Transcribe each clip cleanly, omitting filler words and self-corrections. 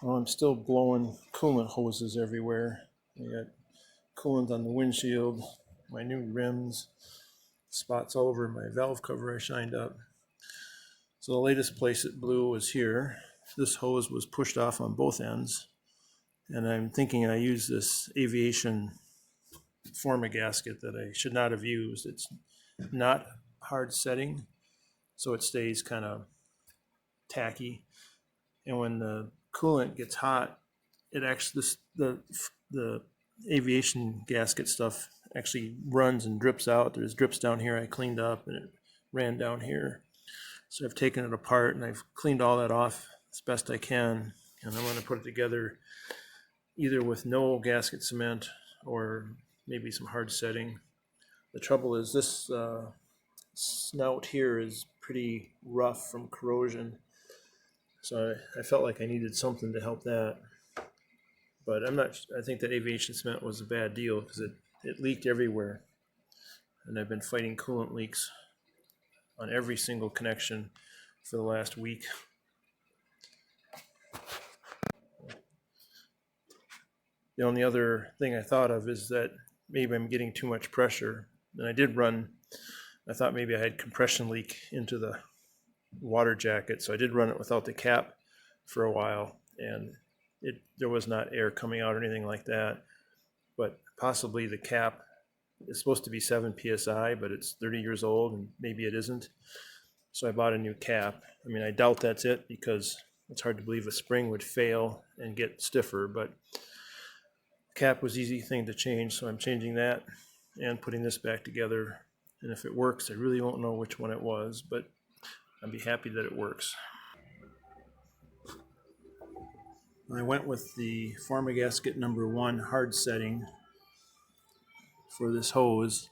Well, I'm still blowing coolant hoses everywhere. I got coolant on the windshield, my new rims, spots all over my valve cover I shined up. So the latest place it blew was here. This hose was pushed off on both ends, and I'm thinking I used this aviation forma gasket that I should not have used. It's not hard setting, so it stays kind of tacky. And when the coolant gets hot, it actually the aviation gasket stuff actually runs and drips out. There's drips down here I cleaned up, and it ran down here. So I've taken it apart and I've cleaned all that off as best I can, and I'm going to put it together either with no gasket cement or maybe some hard setting. The trouble is this snout here is pretty rough from corrosion, so I felt like I needed something to help that. But I think that aviation cement was a bad deal because it leaked everywhere, and I've been fighting coolant leaks on every single connection for the last week. The only other thing I thought of is that maybe I'm getting too much pressure. And I thought maybe I had compression leak into the water jacket, so I did run it without the cap for a while, and there was not air coming out or anything like that. But possibly the cap is supposed to be 7 psi, but it's 30 years old and maybe it isn't. So I bought a new cap. I mean, I doubt that's it because it's hard to believe a spring would fail and get stiffer, but cap was an easy thing to change, so I'm changing that and putting this back together. And if it works, I really won't know which one it was, but I'll be happy that it works. I went with the forma gasket number 1 hard setting for this hose.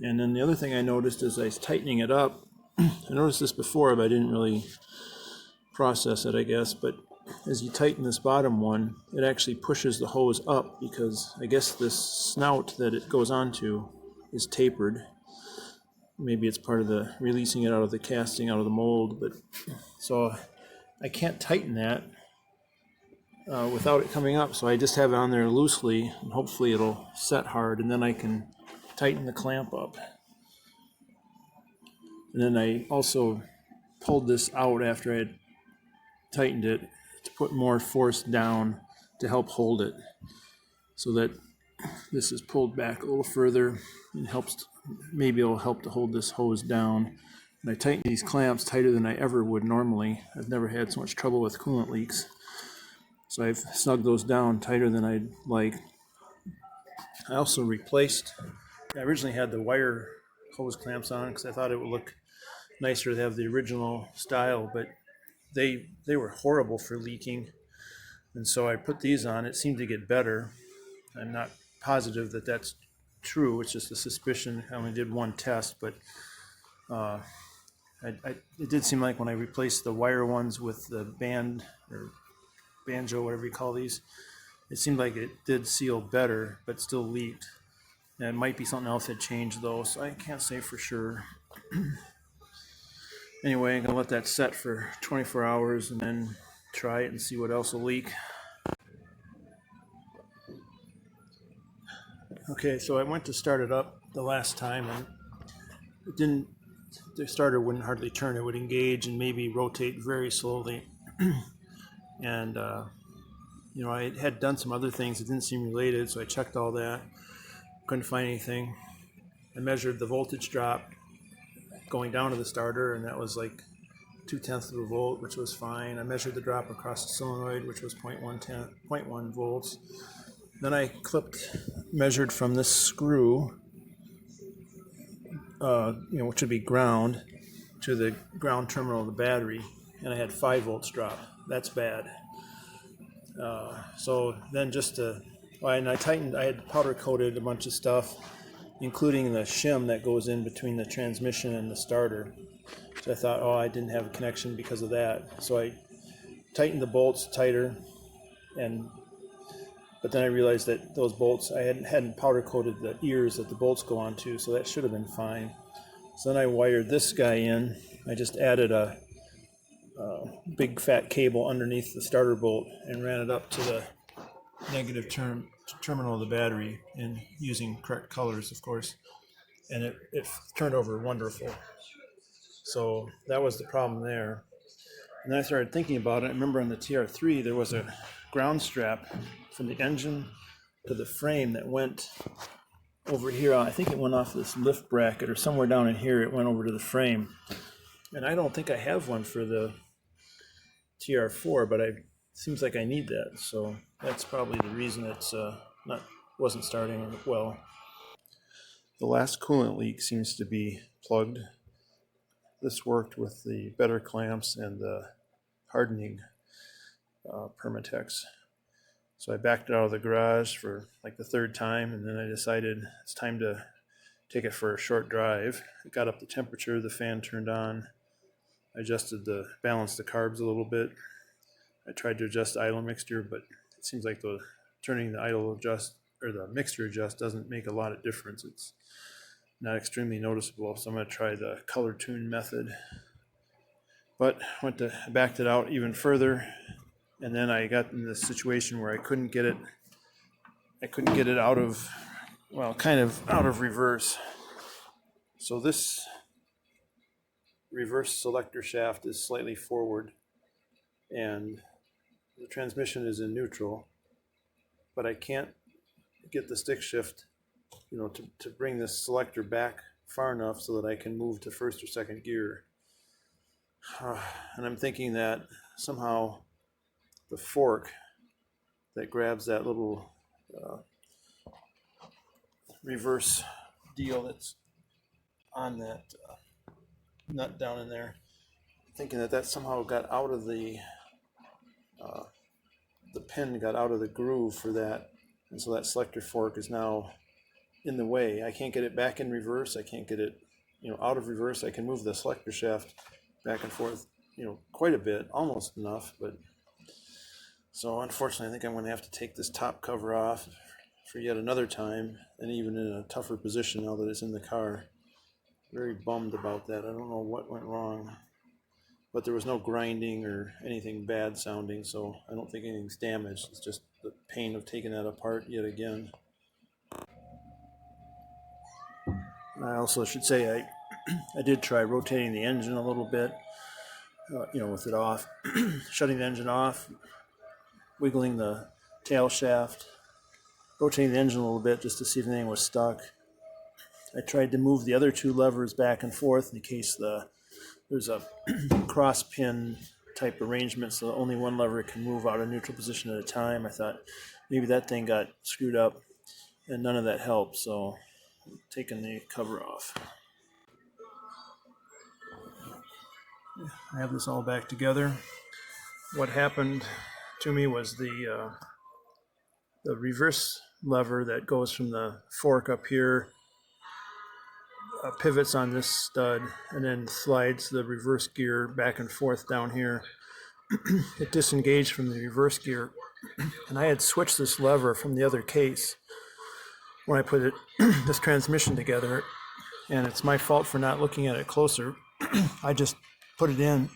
And then the other thing I noticed as I was tightening it up, I noticed this before, but I didn't really process it, I guess, but as you tighten this bottom one, it actually pushes the hose up because I guess this snout that it goes onto is tapered. Maybe it's part of the releasing it out of the casting, out of the mold, but so I can't tighten that without it coming up, so I just have it on there loosely, and hopefully it'll set hard, and then I can tighten the clamp up. And then I also pulled this out after I had tightened it to put more force down to help hold it, so that this is pulled back a little further and maybe it'll help to hold this hose down. And I tightened these clamps tighter than I ever would normally. I've never had so much trouble with coolant leaks. So I've snugged those down tighter than I'd like. I also I originally had the wire hose clamps on because I thought it would look nicer to have the original style, but they were horrible for leaking. And so I put these on. It seemed to get better. I'm not positive that that's true. It's just a suspicion. I only did one test, but it did seem like when I replaced the wire ones with the banjo, whatever you call these, it seemed like it did seal better, but still leaked. And it might be something else that changed though, so I can't say for sure. Anyway, I'm gonna let that set for 24 hours and then try it and see what else will leak. Okay, so I went to start it up the last time and the starter wouldn't hardly turn. It would engage and maybe rotate very slowly. And I had done some other things that didn't seem related, so I checked all that. Couldn't find anything. I measured the voltage drop going down to the starter, and that was like 0.2 of a volt, which was fine. I measured the drop across the solenoid, which was 0.1 volts. Then I measured from this screw, which would be ground, to the ground terminal of the battery, and I had 5 volts drop. That's bad. So then and I had powder coated a bunch of stuff, including the shim that goes in between the transmission and the starter. So I thought, I didn't have a connection because of that. So I tightened the bolts tighter, but then I realized that those bolts, I hadn't powder coated the ears that the bolts go onto, so that should have been fine. So then I wired this guy in. I just added a big fat cable underneath the starter bolt and ran it up to the negative terminal of the battery, and using correct colors, of course, and it turned over wonderful. So that was the problem there. And then I started thinking about it. I remember on the TR3 there was a ground strap from the engine to the frame that went over here. I think it went off this lift bracket, or somewhere down in here it went over to the frame. And I don't think I have one for the TR4, but it seems like I need that. So that's probably the reason it's wasn't starting well. The last coolant leak seems to be plugged. This worked with the better clamps and the hardening Permatex. So I backed it out of the garage for like the third time, and then I decided it's time to take it for a short drive. It got up the temperature, the fan turned on. I balanced the carbs a little bit. I tried to adjust the idle mixture, but it seems like turning the idle adjust, or the mixture adjust, doesn't make a lot of difference. It's not extremely noticeable, so I'm going to try the color tune method. But backed it out even further, and then I got in this situation where I couldn't get it out of, well, kind of out of reverse. So this reverse selector shaft is slightly forward, and the transmission is in neutral, but I can't get the stick shift, to bring this selector back far enough so that I can move to first or second gear. And I'm thinking that somehow the fork that grabs that little reverse deal that's on that nut down in there, thinking that somehow got out of the pin got out of the groove for that, and so that selector fork is now in the way. I can't get it back in reverse. I can't get it, out of reverse. I can move the selector shaft back and forth, quite a bit, almost enough, but so unfortunately I think I'm going to have to take this top cover off for yet another time, and even in a tougher position now that it's in the car. Very bummed about that. I don't know what went wrong, but there was no grinding or anything bad sounding, so I don't think anything's damaged. It's just the pain of taking that apart yet again. I also should say I did try rotating the engine a little bit, with it off, shutting the engine off, wiggling the tail shaft, rotating the engine a little bit just to see if anything was stuck. I tried to move the other two levers back and forth in case there's a cross pin type arrangement, so only one lever can move out of neutral position at a time. I thought maybe that thing got screwed up, and none of that helped, so I'm taking the cover off. I have this all back together. What happened to me was the reverse lever that goes from the fork up here pivots on this stud and then slides the reverse gear back and forth down here. It disengaged from the reverse gear, and I had switched this lever from the other case when I put this transmission together, and it's my fault for not looking at it closer. I just put it in,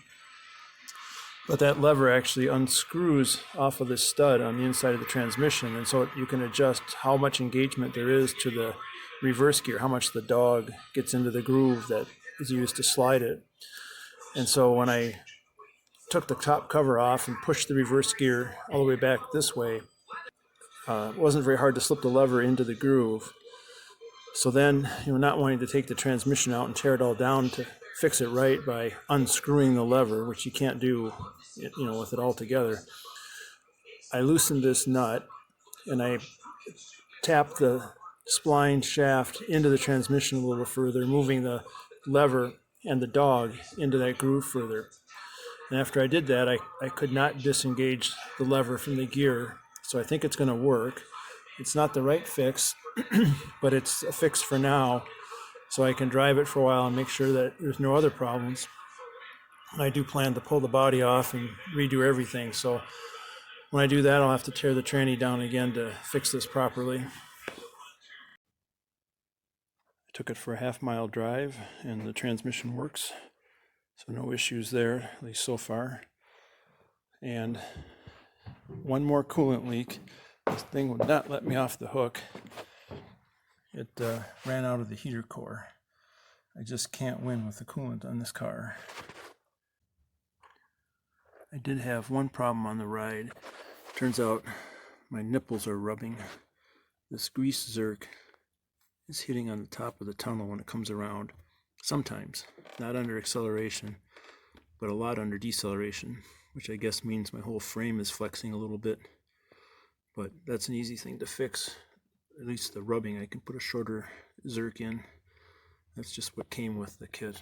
but that lever actually unscrews off of this stud on the inside of the transmission, and so you can adjust how much engagement there is to the reverse gear, how much the dog gets into the groove that is used to slide it. And so when I took the top cover off and pushed the reverse gear all the way back this way, it wasn't very hard to slip the lever into the groove. So then, not wanting to take the transmission out and tear it all down to fix it right by unscrewing the lever, which you can't do, with it all together, I loosened this nut and I tapped the spline shaft into the transmission a little further, moving the lever and the dog into that groove further. And after I did that, I could not disengage the lever from the gear, so I think it's going to work. It's not the right fix, but it's a fix for now, so I can drive it for a while and make sure that there's no other problems. And I do plan to pull the body off and redo everything, so when I do that, I'll have to tear the tranny down again to fix this properly. I took it for a half-mile drive, and the transmission works So no issues there, at least so far. And one more coolant leak. This thing would not let me off the hook. It ran out of the heater core. I just can't win with the coolant on this car. I did have one problem on the ride. Turns out my nipples are rubbing. This grease zerk is hitting on the top of the tunnel when it comes around. Sometimes, not under acceleration, but a lot under deceleration, which I guess means my whole frame is flexing a little bit. But that's an easy thing to fix. At least the rubbing, I can put a shorter zerk in. That's just what came with the kit.